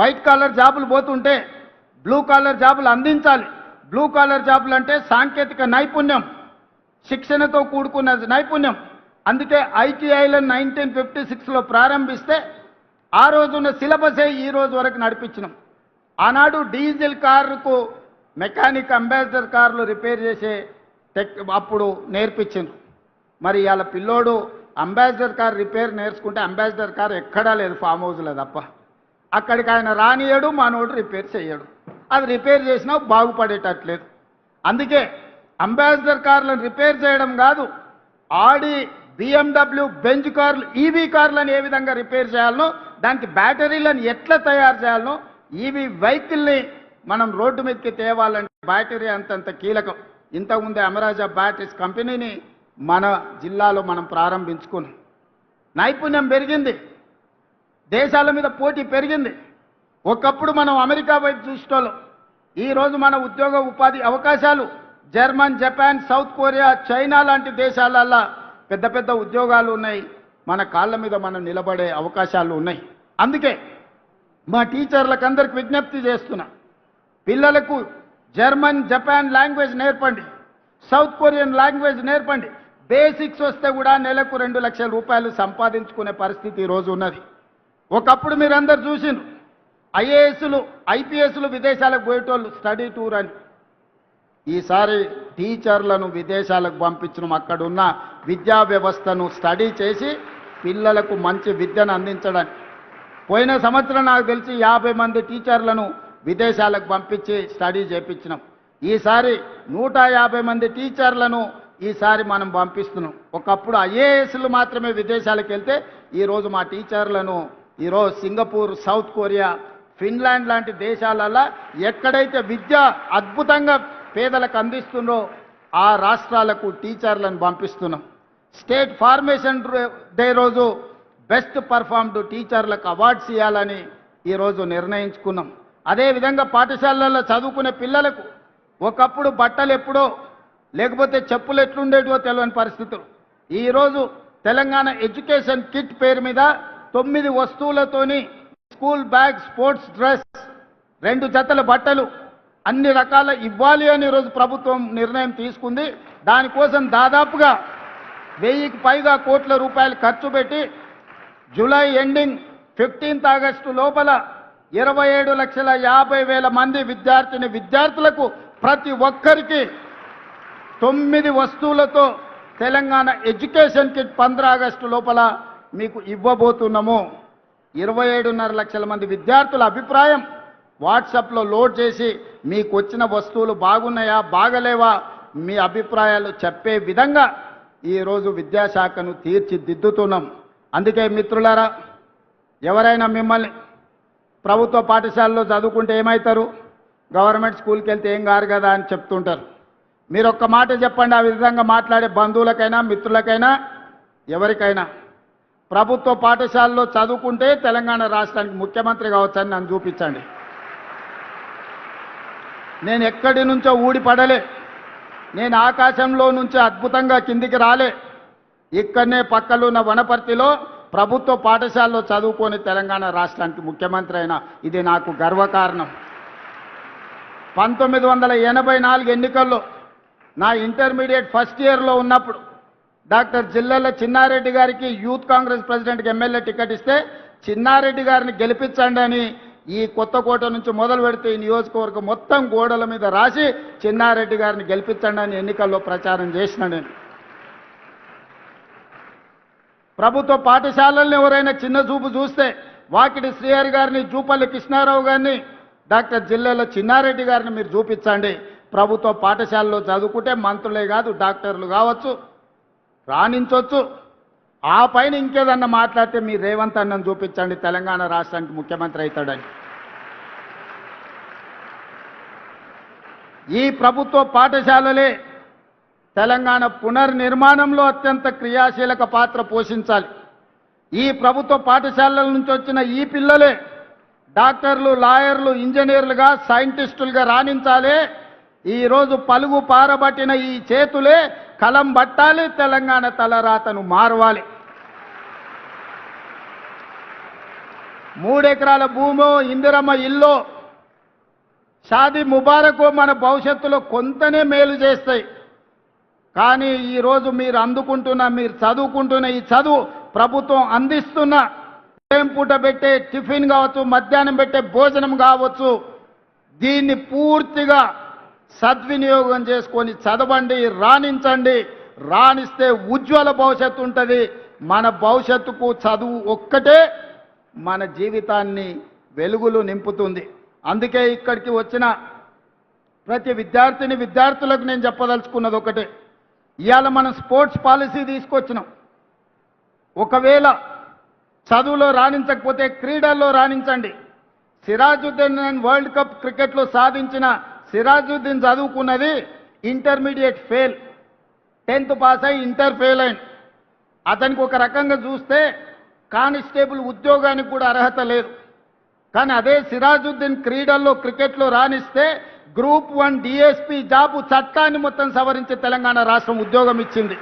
White collar జాబులు పోతుంటే blue collar జాబులు అందించాలి. బ్లూ కాలర్ జాబులు అంటే సాంకేతిక నైపుణ్యం, శిక్షణతో కూడుకున్న నైపుణ్యం. అందుకే ఐటీఐలను 1956లో ప్రారంభిస్తే ఆ రోజున్న సిలబసే ఈ రోజు వరకు నడిపించినాం. ఆనాడు డీజిల్ కారుకు మెకానిక్ అంబాసిడర్ కార్లు రిపేర్ చేసే అప్పుడు నేర్పించిండ్రు. మరి ఇవాళ పిల్లోడు అంబాసిడర్ కార్ రిపేర్ నేర్చుకుంటే అంబాసిడర్ కార్ ఎక్కడా లేదు, ఫామ్ హౌస్లో తప్ప. అక్కడికి ఆయన రానియడు, మనోడు రిపేర్ చేయడు. అది రిపేర్ చేసినా బాగుపడేటట్లేదు. అందుకే అంబాసిడర్ కార్లను రిపేర్ చేయడం కాదు, ఆడి BMW బెంజ్ కార్లు ఈవీ కార్లను ఏ విధంగా రిపేర్ చేయాలనో, దానికి బ్యాటరీలను ఎట్లా తయారు చేయాలనో, ఈవీ వెహికల్ని మనం రోడ్డు మీదకి తేవాలంటే బ్యాటరీ అంతంత కీలకం. ఇంతకుముందే అమరాజా బ్యాటరీస్ కంపెనీని మన జిల్లాలో మనం ప్రారంభించుకున్నాం. నైపుణ్యం పెరిగింది, దేశాల మీద పోటీ పెరిగింది. ఒకప్పుడు మనం అమెరికా వైపు చూసేటోళ్ళం. ఈరోజు మన ఉద్యోగ ఉపాధి అవకాశాలు German, Japan, south Korea, China లాంటి దేశాలల్లో పెద్ద పెద్ద ఉద్యోగాలు ఉన్నాయి. మన కాళ్ళ మీద మనం నిలబడే అవకాశాలు ఉన్నాయి. అందుకే మా టీచర్లకు అందరికి విజ్ఞప్తి చేస్తున్నా, పిల్లలకు జర్మన్, జపాన్ లాంగ్వేజ్ నేర్పండి, సౌత్ కొరియన్ లాంగ్వేజ్ నేర్పండి. బేసిక్స్ వస్తే కూడా నెలకు 2 లక్షల రూపాయలు సంపాదించుకునే పరిస్థితి ఈరోజు ఉన్నది. ఒకప్పుడు మీరందరూ చూసిండ్రు, ఐఏఎస్లు, ఐపీఎస్లు విదేశాలకు పోయేటోళ్ళు స్టడీ టూర్ అని. ఈసారి టీచర్లను విదేశాలకు పంపించడం, అక్కడున్న విద్యా వ్యవస్థను స్టడీ చేసి పిల్లలకు మంచి విద్యను అందించడానికి. పోయిన సంవత్సరం నాకు తెలిసి 50 మంది టీచర్లను విదేశాలకు పంపించి స్టడీ చేయించినాం. ఈసారి 150 మంది టీచర్లను ఈసారి మనం పంపిస్తున్నాం. ఒకప్పుడు ఐఏఎస్లు మాత్రమే విదేశాలకు వెళ్తే ఈరోజు మా టీచర్లను ఈరోజు సింగపూర్, సౌత్ కొరియా, ఫిన్లాండ్ లాంటి దేశాలలో ఎక్కడైతే విద్య అద్భుతంగా పేదలకు అందిస్తుందో ఆ రాష్ట్రాలకు టీచర్లను పంపిస్తున్నాం. స్టేట్ ఫార్మేషన్ డే రోజు బెస్ట్ పర్ఫార్మ్డ్ టీచర్లకు అవార్డ్స్ ఇవ్వాలని ఈరోజు నిర్ణయించుకున్నాం. అదేవిధంగా పాఠశాలల్లో చదువుకునే పిల్లలకు ఒకప్పుడు బట్టలు ఎప్పుడో లేకపోతే చెప్పులు ఎట్లుండేటివో తెలియని పరిస్థితులు. ఈరోజు తెలంగాణ ఎడ్యుకేషన్ కిట్ పేరు మీద 9 వస్తువులతోని స్కూల్ బ్యాగ్, స్పోర్ట్స్ డ్రెస్, 2 జతల బట్టలు అన్ని రకాల ఇవ్వాలి అని ఈరోజు ప్రభుత్వం నిర్ణయం తీసుకుంది. దానికోసం దాదాపుగా 1000కి పైగా కోట్ల రూపాయలు ఖర్చు పెట్టి జూలై ఎండింగ్ 15th ఆగస్టు లోపల 27,50,000 మంది విద్యార్థులకు ప్రతి ఒక్కరికి 9 వస్తువులతో తెలంగాణ ఎడ్యుకేషన్ కిట్ 15 ఆగస్టు లోపల మీకు ఇవ్వబోతున్నాము. 27.5 లక్షల మంది విద్యార్థుల అభిప్రాయం వాట్సాప్లో లోడ్ చేసి మీకు వచ్చిన వస్తువులు బాగున్నాయా, బాగలేవా, మీ అభిప్రాయాలు చెప్పే విధంగా ఈరోజు విద్యాశాఖను తీర్చిదిద్దుతున్నాం. అందుకే మిత్రులారా, ఎవరైనా మిమ్మల్ని ప్రభుత్వ పాఠశాలలో చదువుకుంటే ఏమవుతారు, గవర్నమెంట్ స్కూల్కి వెళ్తే ఏం కారు కదా అని చెప్తుంటారు. మీరు ఒక్క మాట చెప్పండి, ఆ విధంగా మాట్లాడే బంధువులకైనా, మిత్రులకైనా, ఎవరికైనా ప్రభుత్వ పాఠశాలలో చదువుకుంటే తెలంగాణ రాష్ట్రానికి ముఖ్యమంత్రి కావచ్చని నన్ను చూపించండి. నేను ఎక్కడి నుంచో ఊడిపడలే, నేను ఆకాశంలో నుంచి అద్భుతంగా కిందికి రాలే. ఇక్కడనే పక్కలో ఉన్న వనపర్తిలో ప్రభుత్వ పాఠశాలలో చదువుకొని తెలంగాణ రాష్ట్రానికి ముఖ్యమంత్రి అయినా ఇది నాకు గర్వకారణం. 1984 ఎన్నికల్లో నా ఇంటర్మీడియట్ ఫస్ట్ ఇయర్లో ఉన్నప్పుడు డాక్టర్ జిల్లెల చిన్నారెడ్డి గారికి యూత్ కాంగ్రెస్ ప్రెసిడెంట్కి ఎమ్మెల్యే టికెట్ ఇస్తే చిన్నారెడ్డి గారిని గెలిపించండి అని ఈ కొత్తకోట నుంచి మొదలు పెడితే ఈ నియోజకవర్గం మొత్తం గోడల మీద రాసి చిన్నారెడ్డి గారిని గెలిపించండి అని ఎన్నికల్లో ప్రచారం చేసిన నేను. ప్రభుత్వ పాఠశాలలను ఎవరైనా చిన్న చూపు చూస్తే వాకిటి శ్రీహరి గారిని, జూపల్లి కృష్ణారావు గారిని, డాక్టర్ జిల్లెల చిన్నారెడ్డి గారిని మీరు చూపించండి. ప్రభుత్వ పాఠశాలలో చదువుకుంటే మంత్రులే కాదు డాక్టర్లు కావచ్చు, రాణించవచ్చు. ఆ పైన ఇంకేదన్నా మాట్లాడితే మీ రేవంత్ అన్నను చూపించండి, తెలంగాణ రాష్ట్రానికి ముఖ్యమంత్రి అవుతాడని. ఈ ప్రభుత్వ పాఠశాలలే తెలంగాణ పునర్నిర్మాణంలో అత్యంత క్రియాశీలక పాత్ర పోషించాలి. ఈ ప్రభుత్వ పాఠశాలల నుంచి వచ్చిన ఈ పిల్లలే డాక్టర్లు, లాయర్లు, ఇంజనీర్లుగా, సైంటిస్టులుగా రాణించాలి. ఈరోజు పలుగు పారబట్టిన ఈ చేతులే కలం బట్టాలి, తెలంగాణ తలరాతను మారవాలి. 3 ఎకరాల భూమో ఇందిరమ్మ ఇల్లో షాదీ ముబారకో మన భవిష్యత్తులో కొంతనే మేలు చేస్తాయి. కానీ ఈరోజు మీరు అందుకుంటున్న మీరు చదువుకుంటున్న ఈ చదువు ప్రభుత్వం అందిస్తున్న ఉదయం పూట పెట్టే టిఫిన్ కావచ్చు, మధ్యాహ్నం పెట్టే భోజనం కావచ్చు, దీన్ని పూర్తిగా సద్వినియోగం చేసుకొని చదవండి, రాణించండి. రాణిస్తే ఉజ్వల భవిష్యత్తు ఉంటుంది. మన భవిష్యత్తుకు చదువు ఒక్కటే మన జీవితాన్ని వెలుగులు నింపుతుంది. అందుకే ఇక్కడికి వచ్చిన ప్రతి విద్యార్థులకు నేను చెప్పదలుచుకున్నది ఒకటే. ఇవాళ మనం స్పోర్ట్స్ పాలసీ తీసుకొచ్చినాం. ఒకవేళ చదువులో రాణించకపోతే క్రీడల్లో రాణించండి. సిరాజుద్దీన్ వరల్డ్ కప్ క్రికెట్లో సాధించిన సిరాజుద్దీన్ చదువుకున్నది ఇంటర్మీడియట్ ఫెయిల్, 10th పాస్ అయి ఇంటర్ ఫెయిల్ అయింది. అతనికి ఒక రకంగా చూస్తే కానిస్టేబుల్ ఉద్యోగానికి కూడా అర్హత లేదు. కానీ అదే సిరాజుద్దీన్ క్రికెట్లో రాణిస్తే గ్రూప్ 1 DSP జాబు చట్టాన్ని మొత్తం సవరించి తెలంగాణ రాష్ట్రం ఉద్యోగం ఇచ్చింది.